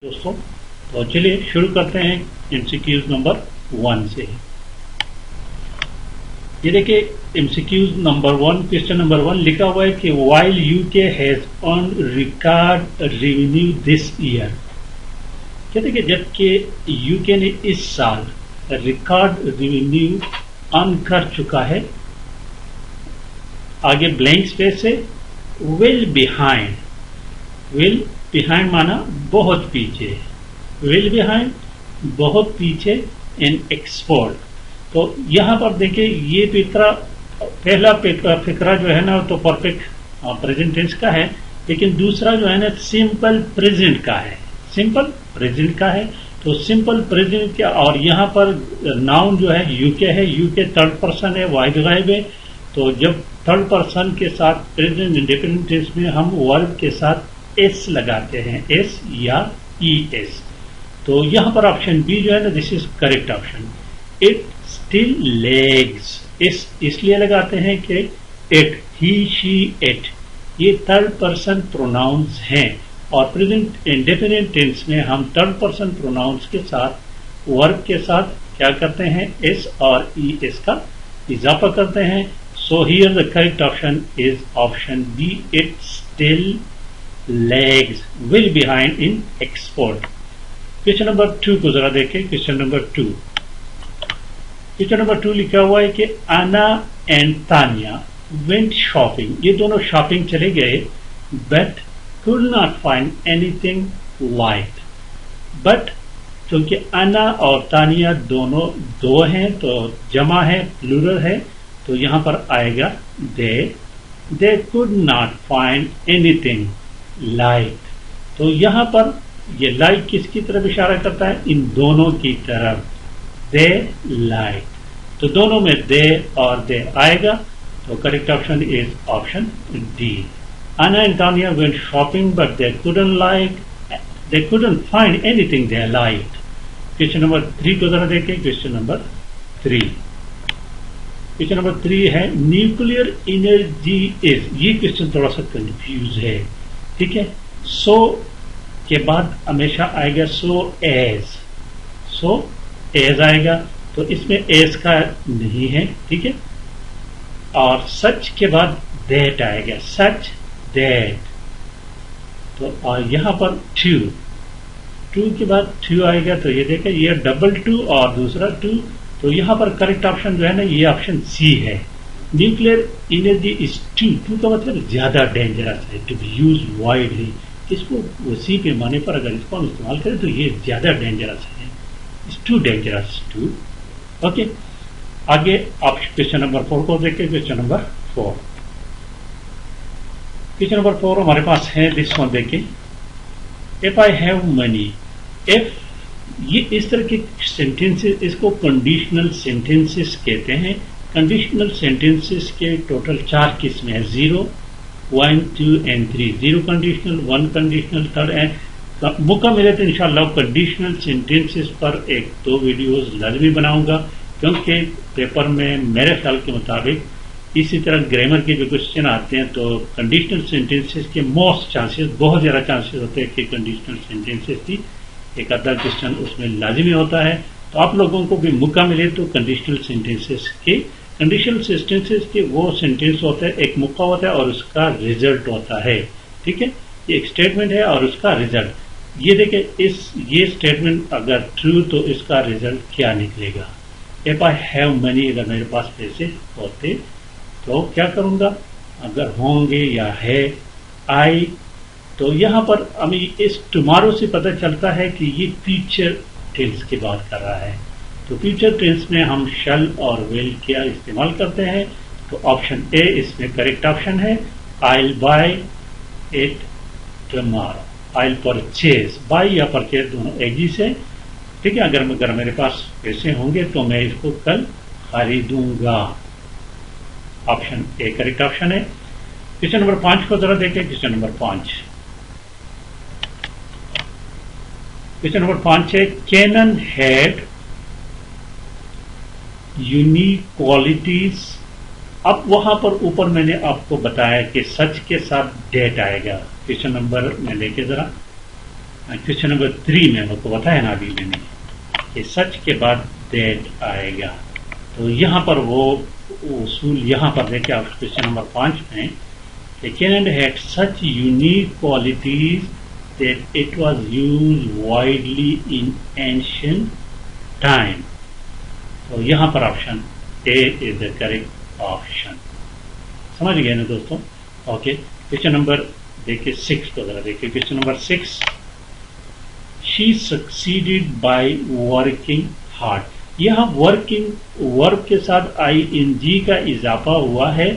दोस्तों तो चलिए शुरू करते हैं एमसीक्यूज नंबर 1 से। ये देखिए एमसीक्यूज नंबर 1 क्वेश्चन नंबर 1 लिखा हुआ है कि while UK has earn record revenue this year. कहते कि जबकि यूके ने इस साल रिकॉर्ड रेवेन्यू अर्न कर चुका है, आगे ब्लैंक स्पेस है वेल बिहाइंड माना बहुत पीछे, वेल बिहाइंड बहुत पीछे इन एक्सपोर्ट। तो यहां पर देखिए ये पहला फिक्रा जो है ना तो परफेक्ट प्रेजेंट टेंस का है, लेकिन दूसरा जो है ना सिंपल प्रेजेंट का है, सिंपल प्रेजेंट का है। तो सिंपल प्रेजेंट क्या, और यहां पर नाउन जो है यूके है, यूके थर्ड पर्सन है, वाहिद गायब है। तो जब थर्ड पर्सन के साथ प्रेजेंट इंडेफिनिट टेंस में हम वर्ब के साथ एस लगाते हैं, एस या ई एस। तो यहां पर ऑप्शन बी जो है ना this is correct option. It still legs, इसलिए लगाते हैं कि इट, ही, शी, इट ये थर्ड पर्सन प्रोनाउंस हैं, और प्रेजेंट इंडेफिनिट टेंस में हम थर्ड पर्सन प्रोनाउंस के साथ वर्ब के साथ क्या करते हैं, एस और ई एस का इजाफा करते हैं। So here the correct option is option B, it still legs will behind in export। Question number 2 को जरा देखें। क्वेश्चन नंबर 2 लिखा हुआ है कि आना एंड तानिया वेंट शॉपिंग, ये दोनों शॉपिंग चले गए, but could not find anything like. But क्योंकि आना और तानिया दोनों दो हैं तो जमा है, प्लूरल है, तो यहां पर आएगा they could not find anything like. तो यहां पर ये लाइक किसकी तरफ इशारा करता है, इन दोनों की तरफ, दे लाइक। तो दोनों में दे और दे आएगा, तो correct option is option D. Anna and Tanya went shopping but they couldn't find anything they liked। Question number 3 को जरा देखें। क्वेश्चन नंबर 3 है न्यूक्लियर एनर्जी इज, ये क्वेश्चन थोड़ा सा कंफ्यूज है, ठीक है। सो के बाद हमेशा आएगा सो एज आएगा, तो इसमें एज का नहीं है, ठीक है। और सच के बाद दैट आएगा, सच दैट। तो और यहां पर टू के बाद टू आएगा, तो ये देखें ये डबल टू और दूसरा टू, तो यहां पर करेक्ट ऑप्शन जो है ना ये ऑप्शन सी है। न्यूक्लियर एनर्जी इज टू का मतलब ज्यादा डेंजरस है, टू बी यूज वाइडली। इसको सी के माने पर अगर इसको हम इस्तेमाल करें तो ये ज्यादा डेंजरस है, is too dangerous too. Okay, आगे आप क्वेश्चन नंबर 4 को देखें। क्वेश्चन नंबर 4 हमारे पास है, दिस वन देखें। If I have money, if, ये इस तरह के सेंटेंसेस, इसको कंडीशनल सेंटेंसेस कहते हैं। कंडीशनल सेंटेंसेस के टोटल 4 किस्में हैं, 0, 1, 2 एंड 3। 0 कंडीशनल, 1 कंडीशनल, 3 एंड मौका मिले तो इंशाल्लाह कंडीशनल सेंटेंसेस पर 1-2 वीडियोस लाजमी बनाऊंगा, क्योंकि पेपर में मेरे ख्याल के मुताबिक इसी तरह ग्रामर के जो क्वेश्चन आते हैं तो कंडीशनल सेंटेंसेस के मोस्ट चांसेस, बहुत ज्यादा चांसेस होते हैं कि कंडीशनल सेंटेंसेस की एक आधा क्वेश्चन उसमें लाजमी होता है। तो आप लोगों को भी मौका मिले तो कंडीशनल सेंटेंसेस के वो सेंटेंस होता है, एक मौका होता है और उसका रिजल्ट होता है, ठीक है। ये एक स्टेटमेंट है और उसका रिजल्ट, ये देखें ये स्टेटमेंट अगर ट्रू तो इसका रिजल्ट क्या निकलेगा। इफ आई हैव मनी, अगर मेरे पास पैसे होते तो क्या करूंगा, अगर होंगे या है आई, तो यहां पर हमें इस टुमारो से पता चलता है कि ये फ्यूचर टेंस की बात कर रहा है। तो फ्यूचर टेंस में हम शल और विल क्या इस्तेमाल करते हैं, तो ऑप्शन ए इसमें करेक्ट ऑप्शन है। I will buy it tomorrow, I will purchase, buy या परचेज दोनों एक ही से, ठीक है। अगर मेरे पास पैसे होंगे तो मैं इसको कल खरीदूंगा, ऑप्शन ए करेक्ट ऑप्शन है। क्वेश्चन नंबर 5 को जरा देखें। क्वेश्चन नंबर 5 है कैनन हैड यूनिक क्वालिटीज। अब वहां पर ऊपर मैंने आपको बताया कि सच के साथ डेट आएगा। क्वेश्चन नंबर मैं लेके जरा क्वेश्चन नंबर 3 में आपको बताया ना अभी मैंने कि सच के बाद दैट आएगा, तो यहाँ पर वो उसूल यहाँ पर देखिए आप क्वेश्चन नंबर 5 में Canada had such unique qualities that it was used widely in ancient time. तो यहाँ पर option A is the correct option. समझ गए ना दोस्तों? ओके, क्वेश्चन नंबर देखिए 6 को जरा देखिए। Question number 6, she succeeded by working hard. यहाँ वर्क के साथ आईएनजी का इजाफा हुआ है,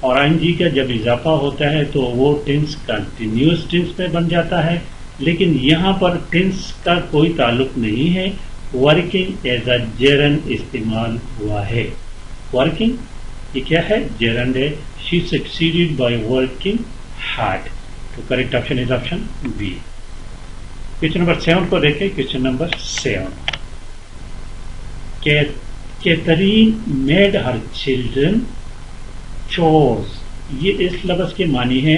और आईएनजी का जब इजाफा होता है तो वो टेंस कंटिन्यूअस टेंस में बन जाता है, लेकिन यहाँ पर टेंस का कोई ताल्लुक नहीं है। वर्किंग एज अ जेरंड इस्तेमाल हुआ है। वर्किंग ये क्या है? जेरंड है। She succeeded by working hard, तो correct option is option B. Question number 7 को देखें। Question number 7, Catherine made her children chores. ये इस लफ्ज के मानी है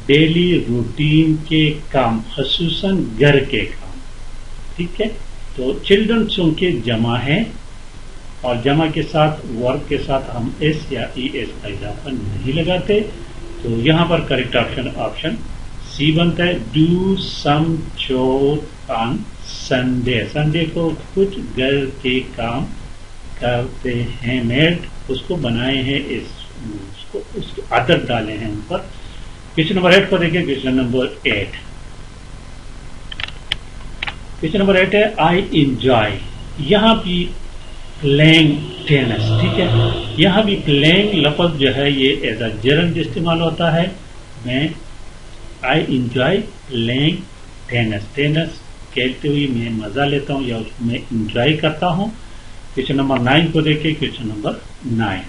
डेली रूटीन के काम, खसूसन घर के काम। ठीक है, तो चिल्ड्रन चूंकि जमा है और जमा के साथ वर्क के साथ हम एस या ई एस का इजाफा नहीं लगाते, तो यहां पर करेक्ट ऑप्शन ऑप्शन सी बनता है। डू सम चोर ऑन संडे। संडे को कुछ घर के काम करते हैं, मेड उसको बनाए हैं, उसको आदत डाले हैं उन पर। क्वेश्चन नंबर 8 को देखिए। क्वेश्चन नंबर 8, क्वेश्चन नंबर 8 है आई इंजॉय। यहाँ भी प्लेइंग टेनिस, ठीक है, यहाँ भी प्लेइंग लफ्ज जो है ये एज अ जेरंड इस्तेमाल होता है। मैं I enjoy playing tennis, tennis खेलते हुए मैं मजा लेता हूँ या उसको मैं इंजॉय करता हूँ। क्वेश्चन नंबर 9 को देखिए। क्वेश्चन नंबर 9,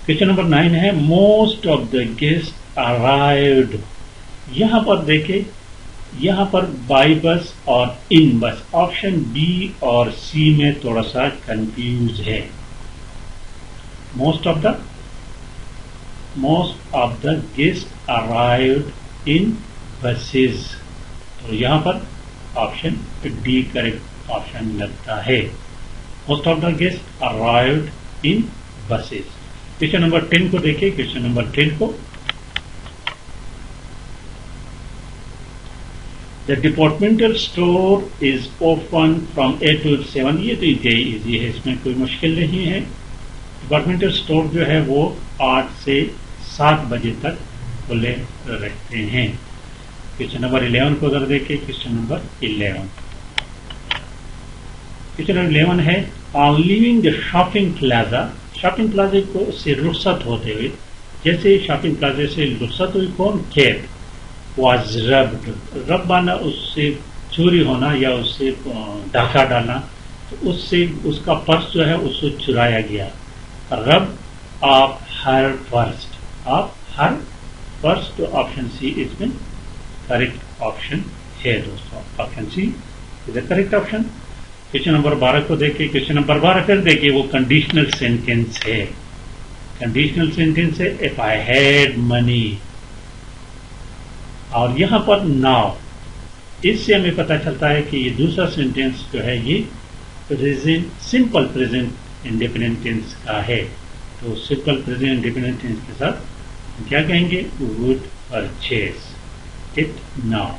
क्वेश्चन नंबर 9 है most of the guest arrived. यहां पर देखे, यहां पर बाई बस और इन बस, ऑप्शन बी और सी में थोड़ा सा कंफ्यूज है। Most of the guest arrived in buses, तो यहां पर ऑप्शन डी करेक्ट ऑप्शन लगता है। Most of the guest arrived in buses. Question number 10 को देखिए। क्वेश्चन नंबर 10 को, the departmental store is open from 8 to 7। ये तो इजी है, इसमें कोई मुश्किल नहीं है। डिपार्टमेंटल स्टोर जो है वो 8 से 7 बजे तक खुले रहते हैं। क्वेश्चन नंबर 11 को अगर देखिए। क्वेश्चन नंबर 11, क्वेश्चन नंबर 11 है on living the shopping plaza. Shopping प्लाजे को से रुखसत होते हुए, जैसे शॉपिंग प्लाजे से रुखसत हुई कौन? Cat was rubbed. रब आना उससे चोरी होना या उससे डाका डालना, तो उससे उसका पर्स जो है उसको चुराया गया। Rub of her first, of her first, तो ऑप्शन सी इसमें करेक्ट ऑप्शन है दोस्तों। Option C is the correct option. Question number 12 को देखिए। क्वेश्चन नंबर 12 फिर देखिए, वो कंडीशनल सेंटेंस है। कंडीशनल सेंटेंस है इफ आई हैड मनी, और यहां पर नाउ, इससे हमें पता चलता है कि ये दूसरा सेंटेंस जो है ये present, simple present independent tense का है। तो सिंपल प्रेजेंट इंडिपेंडेंट टेंस के साथ क्या कहेंगे? Would purchase it now.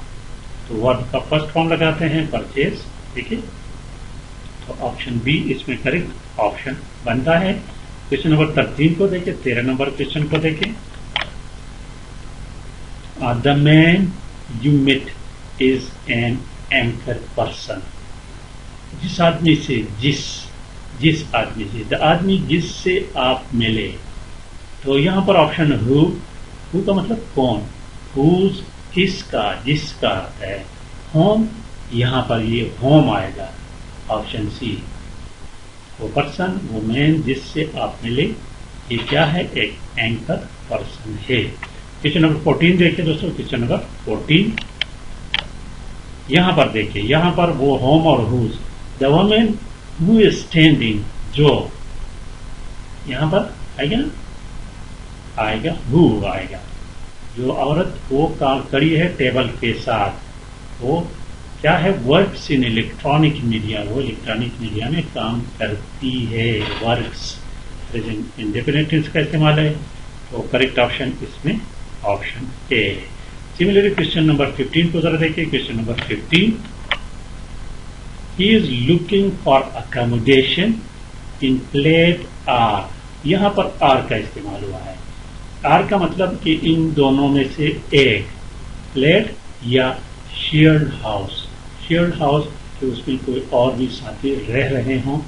तो वर्ब का फर्स्ट फॉर्म लगाते हैं परचेज, ठीक है, तो ऑप्शन बी इसमें करेक्ट ऑप्शन बनता है। क्वेश्चन नंबर 13 को देखिए। 13 नंबर क्वेश्चन को देखिए। The man you met is an anchor person. जिस आदमी से, जिस आदमी से, द आदमी जिससे आप मिले, तो यहां पर ऑप्शन हु का मतलब कौन, हुज किसका, जिसका है। होम, यहां पर ये होम आएगा, ऑप्शन सी। वो पर्सन, वो मैन जिससे आप मिले, ये क्या है? एक एंकर पर्सन है। क्वेश्चन नंबर 14 देखिए दोस्तों। क्वेश्चन नंबर 14, यहां पर देखिए, यहां पर वो होम और whose, the woman who is standing, जो यहां पर आएगा ना, आएगा हु आएगा, जो औरत वो खड़ी है टेबल के साथ, وہ کیا ہے, ورکس ان الیکٹرانک میڈیا, وہ الیکٹرانک میڈیا میں کام کرتی ہے. ورکس پریزنٹ انڈیفینٹ ٹینس کا استعمال ہے, تو کریکٹ آپشن اس میں آپشن اے ہے. سملرلی کوشچن نمبر 15 کو ذرا دیکھیے. Question number 15, he is looking for accommodation in flat or. یہاں پر آر کا استعمال ہوا ہے. آر کا مطلب کہ ان دونوں میں سے ایک, پلیٹ یا شیئرڈ ہاؤس. شیئرڈ ہاؤس کہ اس میں کوئی اور بھی ساتھی رہ رہے ہوں,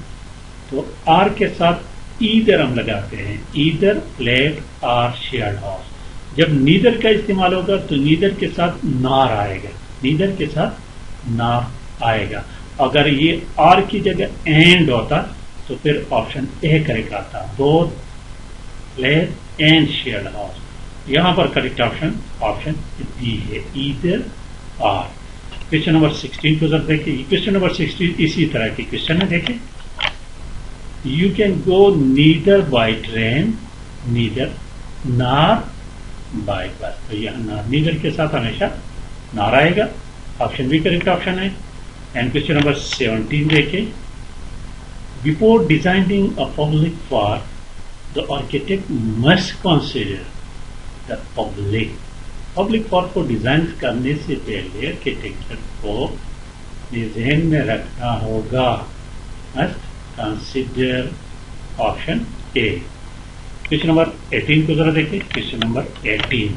تو آر کے ساتھ ایدر ہم لگاتے ہیں, either flat or shared house. جب نیدر کا استعمال ہوگا تو نیدر کے ساتھ نار آئے گا, نیدر کے ساتھ نار آئے گا. اگر یہ آر کی جگہ اینڈ ہوتا تو پھر آپشن اے کریکٹ آتا, both plate and shared house. یہاں پر کریکٹ آپشن آپشن بی ہے, ایدر آر. کوشچن نمبر 16 کو ذرا دیکھیں. کوشچن نمبر 16 اسی طرح کی کوشچن ہے, دیکھیں. You can go neither by train neither نار بائی بس. تو یہاں نیدر کے ساتھ ہمیشہ نار آئے گا, آپشن بھی کریکٹ آپشن ہے. اینڈ کوشچن نمبر 17 دیکھیں. Before designing a public park the architect must consider the public park کو ڈیزائن کرنے سے پہلے آرکیٹیکچر کو اپنے ذہن میں رکھنا ہوگا. must consider آپشن اے. کوشچن نمبر 18 کو ذرا دیکھیں. Question number 18,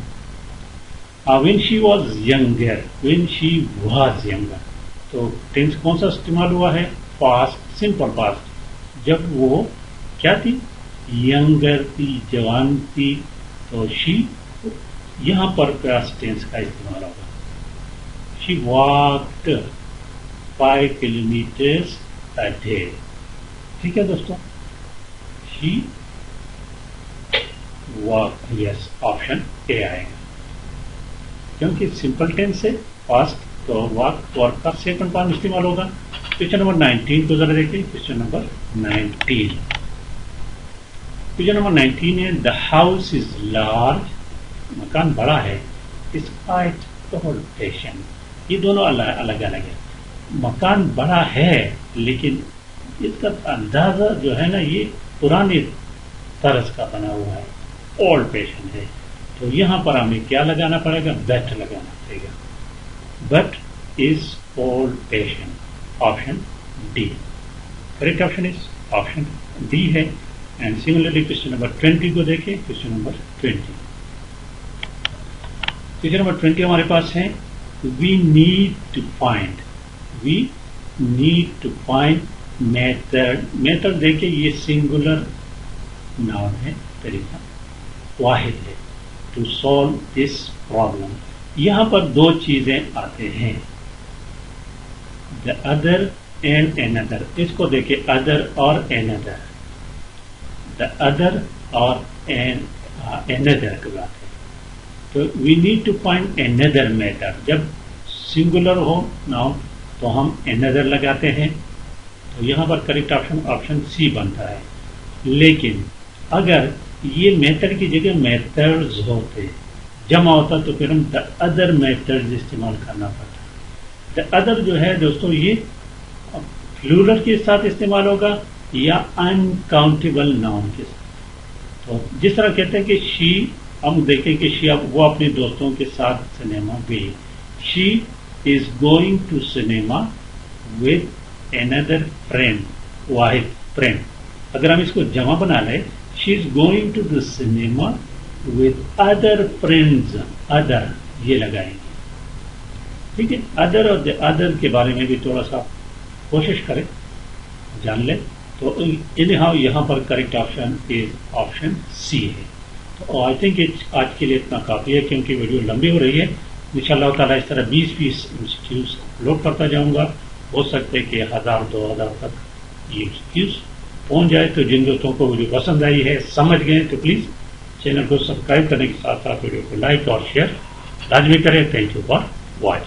when she was younger, تو ٹینس کون سا استعمال ہوا ہے, پاسٹ, سمپل پاسٹ. جب وہ کیا تھی, ینگر تھی, جوان تھی, تو شی یہاں پر پاسٹ ٹینس کا استعمال ہوگا. شی واکڈ 5 kilometers a day. ٹھیک ہے دوستوں, شی واک, یس آپشن اے آئے گا, کیونکہ سمپل ٹینس سے پاسٹ تو واک ورک کا سیکنڈ فارم استعمال ہوگا. کوشچن نمبر 19 کو ذرا دیکھیں. کوشچن نمبر 19, کوشچن نمبر 19 ہے, دا ہاؤس از لارج, مکان بڑا ہے, از quite old fashioned. یہ دونوں الگ الگ ہے. مکان بڑا ہے لیکن اس کا اندازہ جو ہے نا یہ پرانے طرز کا بنا ہوا ہے, اولڈ فیشن ہے. تو یہاں پر ہمیں کیا لگانا پڑے گا, بٹ لگانا پڑے گا. But is old fashion, option D. Correct option is option D ہے. اینڈ سملرلی کوشچن نمبر 20 کو دیکھیں. کوشچن نمبر 20, کوشچن نمبر 20 ہمارے پاس ہے, we need to find method. Method دیکھیں یہ سنگولر ناؤن ہے, طریقہ واحد ہے, ٹو سالو دس پرابلم. یہاں پر دو چیزیں آتے ہیں, the other and another. اس کو دیکھیں, ادر اور این ادر, دا ادر اور این ادر کی بات ہے. تو we need to find another method. جب سنگولر ہو ناؤن تو ہم این ادر لگاتے ہیں, تو یہاں پر کریکٹ آپشن آپشن سی بنتا ہے. لیکن اگر یہ میتھڈ کی جگہ میتھڈز ہوتے, جمع ہوتا, تو پھر ہم دا ادر میتھڈز استعمال کرنا پڑتا. دا ادر جو ہے دوستوں یہ پلورل کے ساتھ استعمال ہوگا یا انکاؤنٹیبل ناؤن کے ساتھ. تو جس طرح کہتے ہیں کہ شی, ہم دیکھیں کہ شی وہ اپنے دوستوں کے ساتھ سنیما گئی. She is going to cinema with another friend, واحد فرینڈ. اگر ہم اس کو جمع بنا لیں, she is going to the cinema with other friends, other یہ لگائیں گے. ٹھیک ہے, ادر اور ادر کے بارے میں بھی تھوڑا سا کوشش کریں, جان لیں. تو یہاں پر correct option is option C ہے. تو آئی تھنک آج کے لیے اتنا کافی ہے, کیونکہ ویڈیو لمبی ہو رہی ہے. انشاءاللہ تعالیٰ اس طرح 20 انسٹیٹیوٹس اپلوڈ کرتا جاؤں گا. ہو سکتا ہے کہ 1000-2000 تک یہ انسٹیٹیوٹس پہنچ جائے. تو جن دوستوں کو ویڈیو پسند آئی ہے, سمجھ گئے, تو پلیز چینل کو سبسکرائب کرنے کے ساتھ ساتھ ویڈیو کو لائک اور شیئر لازمی کریں. Thank you for watching.